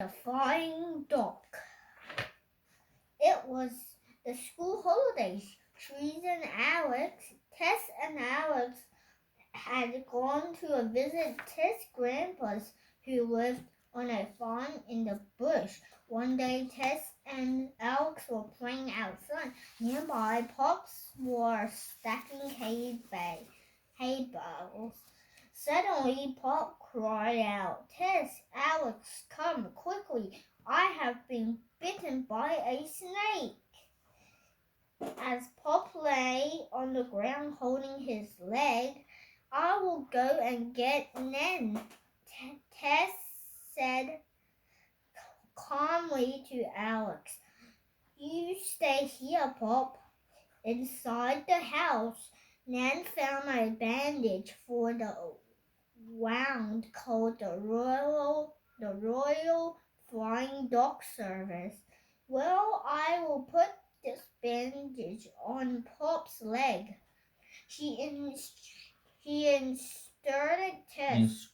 The flying dog. It was the school holidays. Tess and Alex had gone to visit Tess' grandpa's, who lived on a farm in the bush. One day, Tess and Alex were playing outside. Nearby, Pops were stacking hay bales. Suddenly, Pop cried out, "Tess, Alex, come quickly! I have been bitten by a snake." As Pop lay on the ground holding his leg, "I will go and get Nen," Tess said calmly to Alex. "You stay here, Pop." Inside the house, Nan found a bandage for the wound called the Royal Flying Dog Service. "Well, I will put this bandage on Pop's leg." She instructed Tess.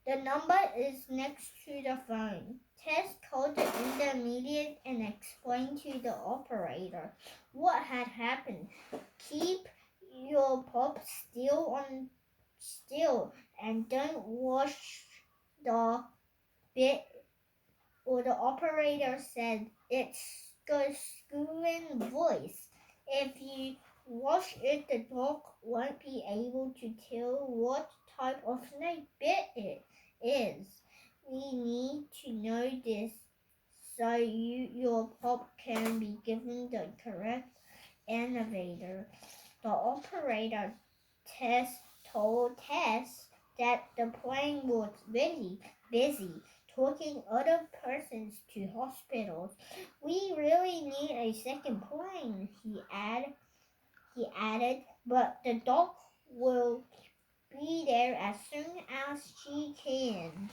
"The number is next to the phone." Tess called the intermediate and explained to the operator what had happened. "Keep your Pop still and don't wash the bit," or the operator said its squealing voice. "If you wash it, the dog won't be able to tell what type of snake bit it is. We need to know this so your Pop can be given the correct innovator." The operator told Tess that the plane was busy taking other persons to hospitals. "We really need a second plane," he added, "but the dog will be there as soon as she can."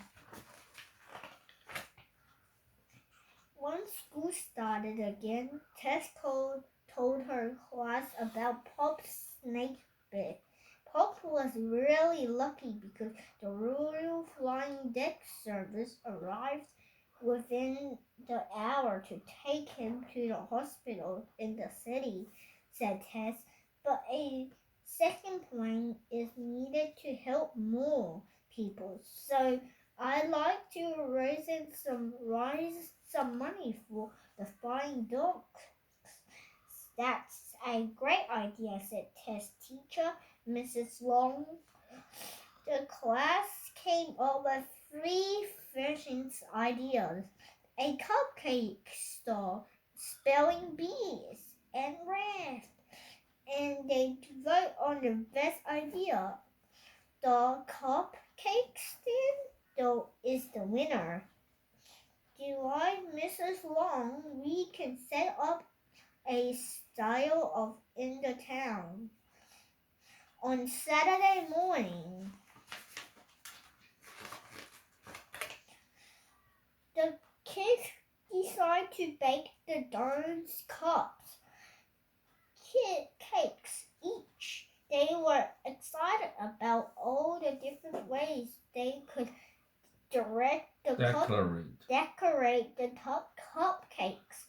Once school started again, Tess told her class about Pop's snake bit. Pop was really lucky because the Royal Flying Dog Service arrived within the hour to take him to the hospital in the city, said Tess. "But a second plane is needed to help more people, so I'd like to raise some money for the flying dogs." "That's a great idea," said Tess' teacher, Mrs. Long. The class came up with 3 versions ideas: a cupcake stall, spelling bees, and raft, and they vote on the best idea. The cupcake stand is the winner. "Like Mrs. Long, we can set up a style of in the town." On Saturday morning, the kids decided to bake the darns cups, cakes each. They were excited about all the different ways they could decorate the cupcakes.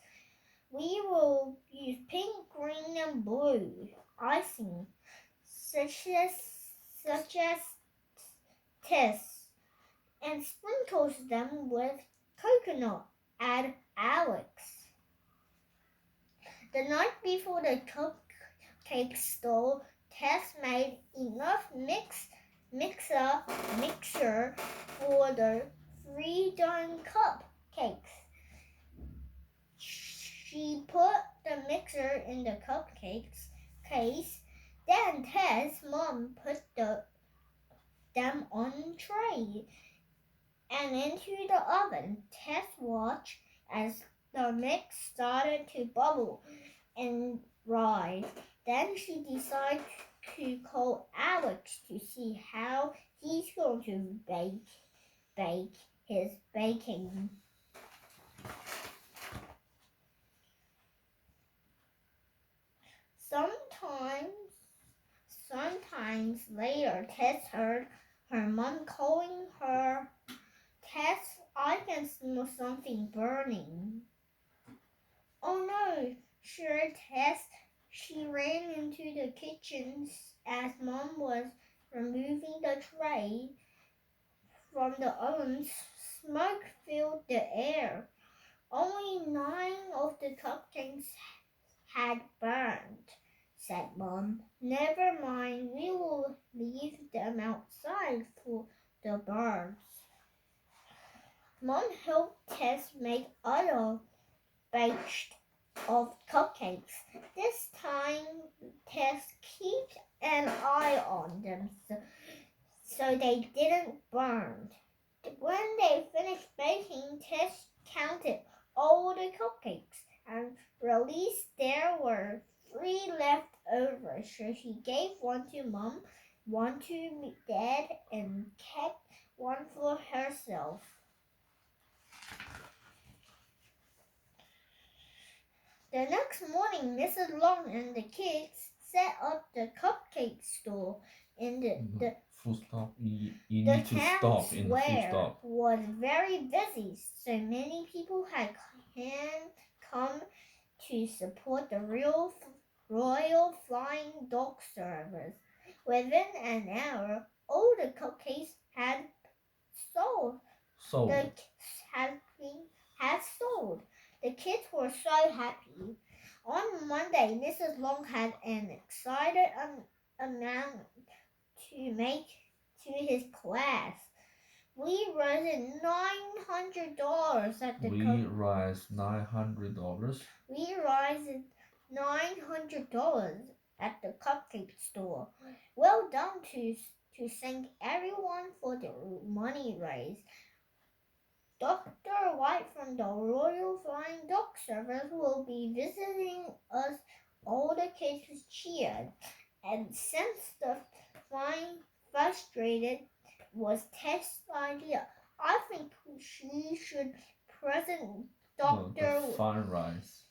"We will use pink, green, and blue icing," such as Tess, "and sprinkles them with coconut," added Alex. The night before the cupcake stall, Tess made enough mixture for the 3 darn cupcakes. She put the mixture in the cupcakes case. Then Tess' mom put them on a tray and into the oven. Tess watched as the mix started to bubble and rise. Then she decided to call Alex to see how he's going to bake his baking. Sometimes later, Tess heard her mom calling her was something burning. Oh no, sure, Tess. She ran into the kitchen as Mom was removing the tray from the oven. Smoke filled the air. Only 9 of the cupcakes had burned, said Mom. Never mind, we will leave them outside for the birds. Mom helped Tess make other batch of cupcakes. This time, Tess kept an eye on them so they didn't burn. When they finished baking, Tess counted all the cupcakes and realized there were 3 left over. So she gave one to Mom, one to Dad, and kept one for herself. The next morning, Mrs. Long and the kids set up the cupcake store in the Full stop. You the need to town stop in the full square stop. was very busy, so many people had come to support the Royal Flying Dog service. Within an hour, all the cupcakes had sold. Had sold. The kids were so happy. On Monday, Mrs. Long had an excited amount to make to his class. We raised $900 at the We raised $900. We raised $900 at the cupcake store. Well done to thank everyone for the money raised. Dr. White from the Royal Flying Dog Service will be visiting us. All the kids cheered, and since the flying frustrated was Tess' idea, I think she should present Dr. The funrise.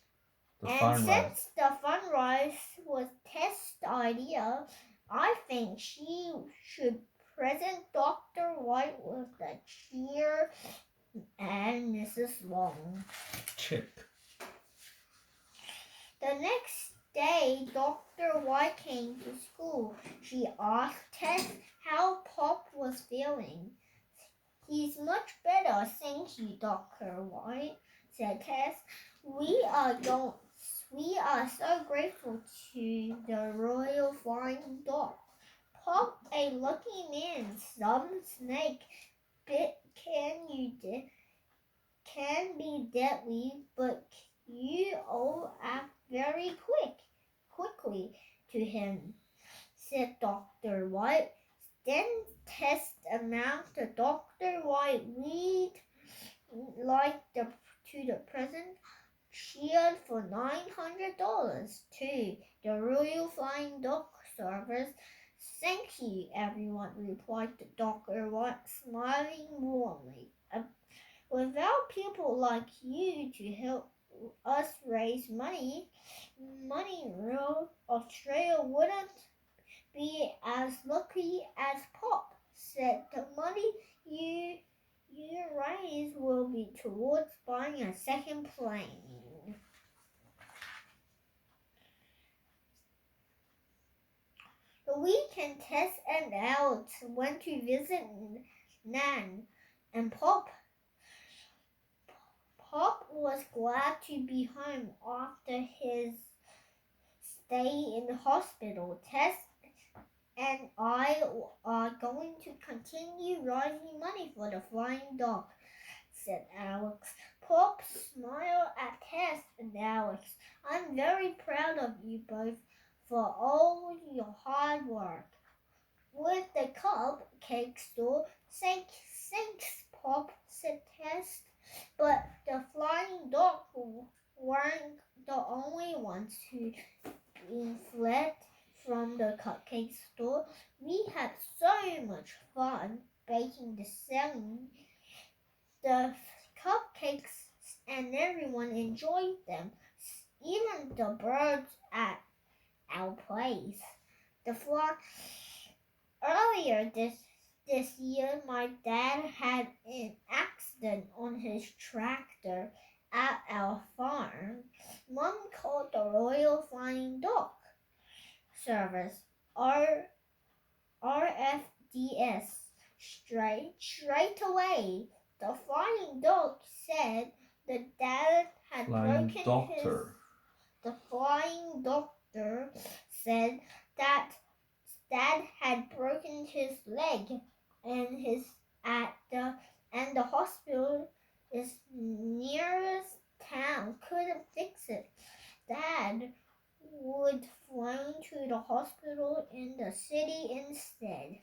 Since the funrise was Tess' idea, I think she should present Dr. White with the cheer and Mrs. Long. Check. The next day, Dr. White came to school. She asked Tess how Pop was feeling. He's much better, thank you, Dr. White, said Tess. We are so grateful to the Royal Flying Dog. Pop, a lucky man, some snake bit can be deadly, but you all act very quickly to him, said Dr. White. Then Tess announced that Dr. White read to the present cheered for $900 to the Royal Flying Dog Service. Thank you, everyone, replied Dr. White, smiling warmly. Without people like you to help us raise money, Australia wouldn't be as lucky as Pop, said. The money you raise will be towards buying a second plane. The weekend, Tess and Alex went to visit Nan, and Pop was glad to be home after his stay in the hospital. Tess and I are going to continue raising money for the flying dog, said Alex. Pop smiled at Tess and Alex. I'm very proud of you both for all your hard work. With the cupcake store, thanks, Pop, said Tess. But the flying dog weren't the only ones who fled from the cupcake store. We had so much fun baking and selling the cupcakes, and everyone enjoyed them, even the birds at our place. Earlier this year, my dad had an accident on his his tractor at our farm, Mom called the Royal Flying Dog Service, RFDS, straight away. The flying dog said the dad had Flying broken doctor. The flying doctor said that dad had broken his leg and the hospital is nearest town couldn't fix it. Dad would flown to the hospital in the city instead.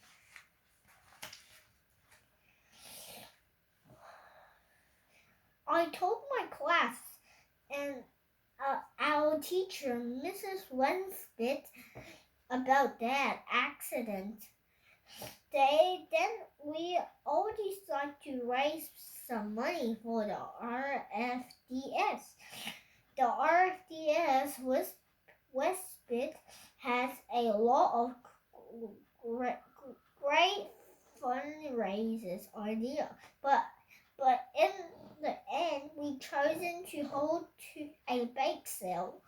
I told my class and our teacher, Mrs. Wenspit, about that accident. Then we all decided to raise some money for the RFDS. The RFDS Westbit has a lot of great fundraisers idea, but in the end we chosen to hold a bake sale.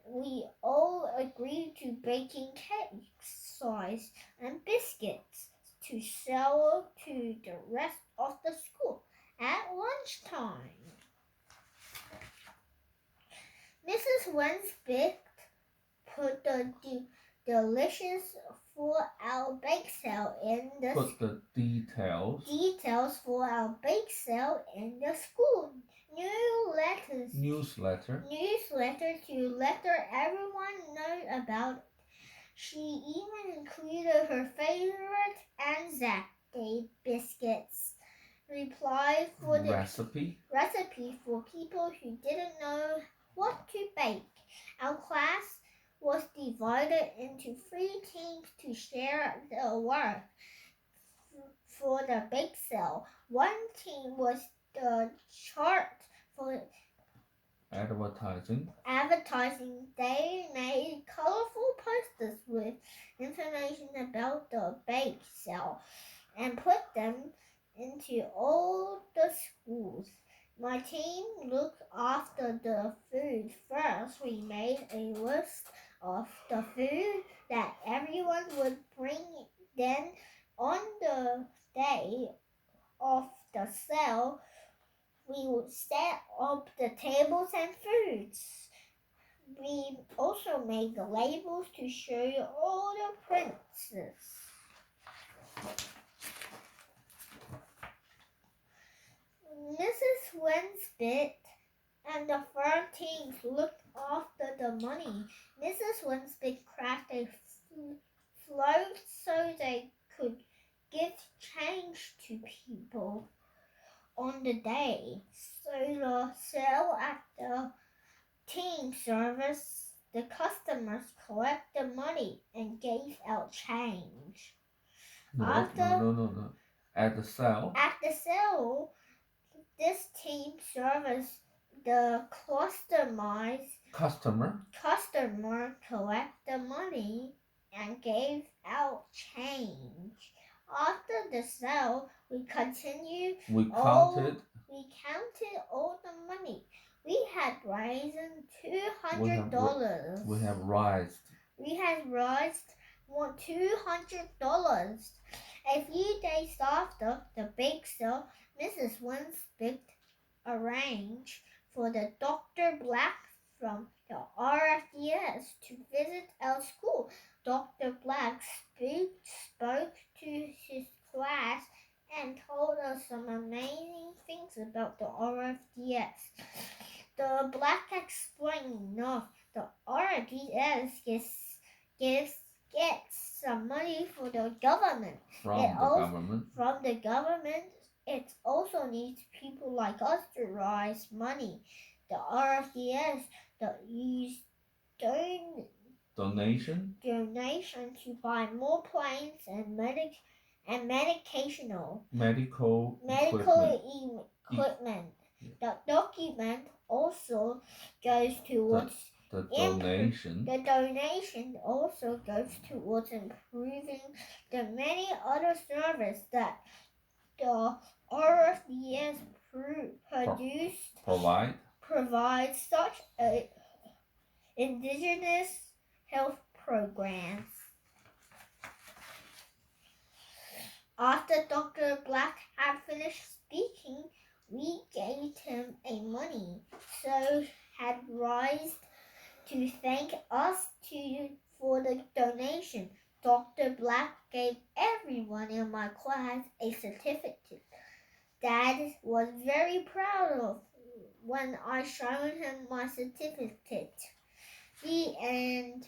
We all agreed to baking cakes, size, and biscuits to sell to the rest of the school at lunchtime. Mrs. Wensbick put the delicious 4-hour bake sale in the Put the details for our bake sale in the school newsletter to let everyone know about it. She even included her favorite Anzac Day biscuits recipe for people who didn't know what to bake. Our class was divided into 3 teams to share the work for the bake sale. One team was the chart for advertising. They made colorful posters with information about the bake sale and put them into all the schools. My team looked after the food first. We made a list of the food that everyone would bring. Then on the day of the sale, we would set up the tables and foods. We also made the labels to show you all the prints. Mrs. Wensbit and the 4 teams looked after the money. Mrs. Wensbit crafted a float so they could give change to people on the day. So the sale at the team service, the customers collect the money and gave out change. No. At the sale, this team service, the customer collect the money and gave out change. After the sale, we continued. We counted all the money. We had raised $200. We have raised $200. A few days after the bake sale, Mrs. Winspeak arranged for the Dr. Black from the RFDS to visit our school. Dr. Black spoke to his class and told us some amazing things about the RFDS. The Black explained, the RFDS gets some money for the government. From the government. It also needs people like us to raise money. The RFDS use donation to buy more planes and medical equipment. The document also goes towards the donation. The donation also goes towards improving the many other services that the RFDS provide such indigenous health programs. After Dr. Black had finished speaking, we gave him a money, so had rise to thank us for the donation. Dr. Black gave everyone in my class a certificate. Dad was very proud of when I showed him my certificate. The end.